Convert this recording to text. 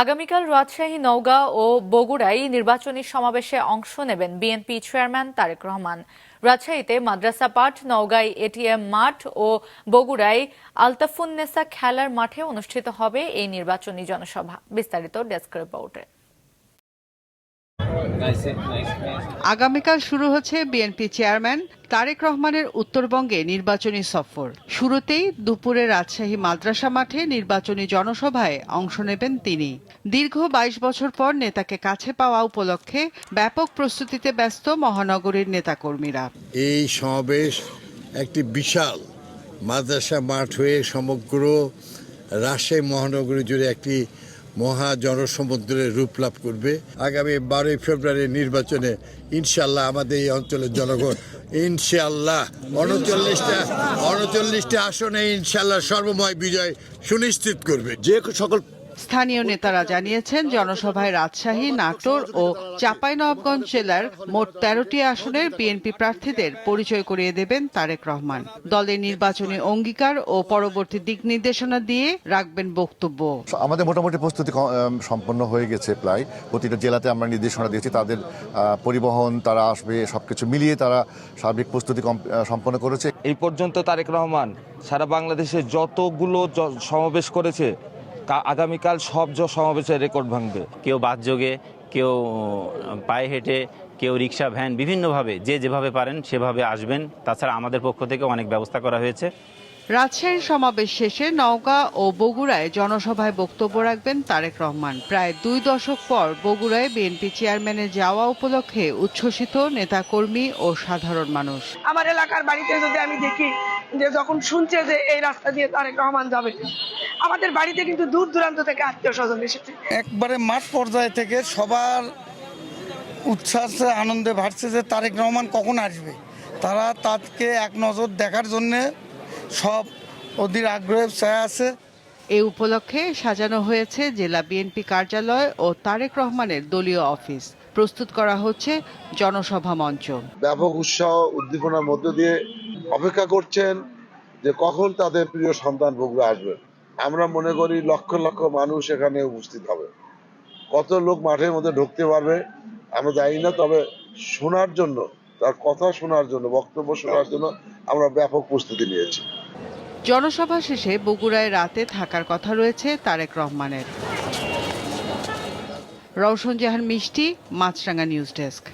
আগামীকাল রাজশাহী, নওগাঁ ও বগুড়ায় নির্বাচনী সমাবেশে অংশ নেবেন বিএনপি চেয়ারম্যান তারেক রহমান। রাজশাহীতে মাদ্রাসা পাঠ, নওগাঁয় এটিএম মাঠ ও বগুড়ায় আলতাফুন্নেসা খেলার মাঠে অনুষ্ঠিত হবে এই নির্বাচনী জনসভা। বিস্তারিত ডেস্ক রিপোর্টে। আগামীকাল শুরু হচ্ছে বিএনপি চেয়ারম্যান তারেক রহমানের উত্তরবঙ্গে নির্বাচনী সফর। শুরুতেই দুপুরে রাজশাহী মাদ্রাসা মাঠে নির্বাচনী জনসভায় অংশ নেবেন তিনি। দীর্ঘ ২২ বছর পর নেতাকে কাছে পাওয়া উপলক্ষে ব্যাপক প্রস্তুতিতে ব্যস্ত মহানগরীর নেতাকর্মীরা। এই সমাবেশ একটি বিশাল মাদ্রাসা মাঠ হয়ে সমগ্র রাজশাহী মহানগরী জুড়ে একটি মহা জনসমুদ্রের রূপ লাভ করবে। আগামী 12 ফেব্রুয়ারি নির্বাচনে ইনশাল্লাহ আমাদের এই অঞ্চলের জনগণ ইনশাল্লাহ 39টা আসনে ইনশাল্লাহ সর্বময় বিজয় সুনিশ্চিত করবে। যে সকল স্থানীয় নেতারা জানিয়েছেন, জনসভায় রাজশাহী, নাটোর ও চাঁপাইনবাবগঞ্জ জেলার মোট 13টি আসনের বিএনপি প্রার্থীদের পরিচয় করিয়ে দেবেন তারেক রহমান। দলের নির্বাচনী অঙ্গীকার ও পরবর্তী দিক নির্দেশনা দিয়ে রাখবেন বক্তব্য। আমাদের মোটামুটি প্রস্তুতি সম্পন্ন হয়ে গেছে। প্রায় প্রতিটা জেলাতে আমরা নির্দেশনা দিয়েছি, তাদের পরিবহন, তারা আসবে, সবকিছু মিলিয়ে তারা সার্বিক প্রস্তুতি সম্পন্ন করেছে। এই পর্যন্ত তারেক রহমান সারা বাংলাদেশে যতগুলো সমাবেশ করেছে, আগামীকাল সব সমাবেশের রেকর্ড ভাঙবে। কেউ বাস যোগে, কেউ পায়ে হেঁটে, কেউ রিক্সা, ভ্যান, বিভিন্নভাবে যে যেভাবে পারেন সেভাবে আসবেন। তাছাড়া আমাদের পক্ষ থেকে অনেক ব্যবস্থা করা হয়েছে। রাজশাহীর সমাবেশ শেষে নওগাঁ ও বগুড়ায় জনসভায় বক্তব্য রাখবেন তারেক রহমান। প্রায় 2 দশক পর বগুড়ায় বিএনপি চেয়ারম্যানের যাওয়া উপলক্ষে উচ্ছ্বসিত নেতাকর্মী ও সাধারণ মানুষ। আমার এলাকার বাড়িতে যদি আমি দেখি যে যখন শুনছে যে এই রাস্তা দিয়ে তারেক রহমান যাবে, আমাদের বাড়িতে কিন্তু দূর দূরান্ত থেকে আত্মীয় স্বজন এসেছে। একবারে মাঠ পর্যায়ে থেকে সবার উচ্ছ্বাসে আনন্দে ভাসছে যে তারেক রহমান কখন আসবে। তারা তাকে এক নজর দেখার জন্যে সব অধীর আগ্রহে চেয়ে আছে। এ উপলক্ষে সাজানো হয়েছে জেলা বিএনপি কার্যালয় ও তারেক রহমানের দলীয় অফিস। প্রস্তুত করা হচ্ছে জনসভা মঞ্চ। ব্যাপক উৎসাহ উদ্দীপনার মধ্য দিয়ে অপেক্ষা করছেন যে কখন তাদের প্রিয় সন্তান বগুড়া আসবে। আমরা মনে করি লক্ষ লক্ষ মানুষ এখানে উপস্থিত হবে। কত লোক মাঠের মধ্যে ঢুকতে পারবে আমরা জানি না, তবে শোনার জন্য, তার কথা শোনার জন্য, বক্তব্য শোনার জন্য আমরা ব্যাপক প্রস্তুতি নিয়েছি। জনসভা শেষে বগুড়ায় রাতে থাকার কথা রয়েছে তারেক রহমানের। রওশন জাহান মিষ্টি, মাছরাঙ্গা নিউজ ডেস্ক।